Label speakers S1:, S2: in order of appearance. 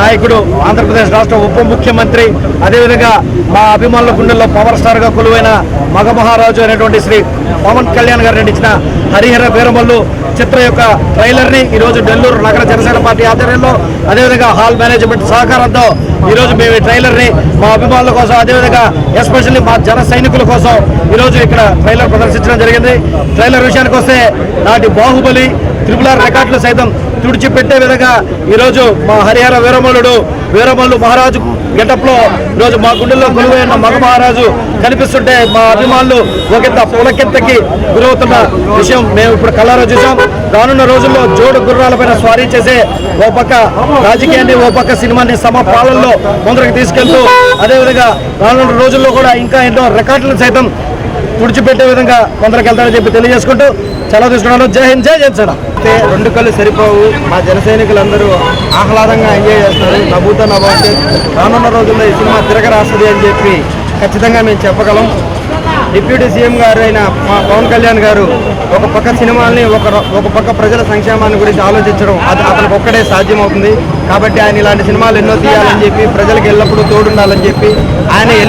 S1: నాయకుడు, ఆంధ్రప్రదేశ్ రాష్ట్ర ఉప ముఖ్యమంత్రి, అదేవిధంగా మా అభిమానుల గుండెల్లో పవర్ స్టార్గా కొలువైన మగమహారాజు అయినటువంటి శ్రీ పవన్ కళ్యాణ్ గారు నటించిన హరిహర వీరమల్లు చిత్ర యొక్క ట్రైలర్ని ఈరోజు నెల్లూరు నగర జనసేన పార్టీ ఆధ్వర్యంలో, అదేవిధంగా హాల్ మేనేజ్మెంట్ సహకారంతో ఈరోజు మేము ఈ ట్రైలర్ని మా అభిమానుల కోసం, అదేవిధంగా ఎస్పెషల్లీ మా జన సైనికుల కోసం ఈరోజు ఇక్కడ ట్రైలర్ ప్రదర్శించడం జరిగింది. ట్రైలర్ విషయానికి వస్తే నాటి బాహుబలి, RRR రికార్డులు సైతం తుడిచిపెట్టే విధంగా ఈరోజు మా హరిహర వీరమల్లు మహారాజు గెటప్లో ఈరోజు మా గుండెల్లో కొలువైన మగ మహారాజు కనిపిస్తుంటే మా అభిమానులు ఒకంత పులకెత్తకి గురవుతున్న విషయం మేము ఇప్పుడు కళ్ళారా చూసాం. రానున్న రోజుల్లో జోడు గుర్రాలపైన స్వారీ చేసే ఓ పక్క రాజకీయాన్ని, ఓ పక్క సినిమాని సమపాలనలో ముందరకు తీసుకెళ్తూ, అదేవిధంగా రానున్న రోజుల్లో కూడా ఇంకా ఎన్నో రికార్డులను సైతం తుడిచిపెట్టే విధంగా కొందరికి వెళ్తారని చెప్పి తెలియజేసుకుంటూ సెలవు తీసుకున్నాను. జై హింద్, జై జనసేన.
S2: రెండు కళ్ళు సరిపోవు. మా జన సైనికులందరూ ఆహ్లాదంగా ఎంజాయ్ చేస్తున్నారు. నవ్వుతో నవ్వచ్చు. రానున్న రోజుల్లో ఈ సినిమా తిరగరాస్తుంది అని చెప్పి ఖచ్చితంగా మేము చెప్పగలం. డిప్యూటీ సీఎం గారు అయిన మా పవన్ కళ్యాణ్ గారు ఒక పక్క సినిమాల్ని, ఒక పక్క ప్రజల సంక్షేమాన్ని గురించి ఆలోచించడం అతనికి ఒక్కడే సాధ్యమవుతుంది. కాబట్టి ఆయన ఇలాంటి సినిమాలు ఎన్నో తీయాలని చెప్పి, ప్రజలకు ఎల్లప్పుడూ తోడుండాలని చెప్పి ఆయన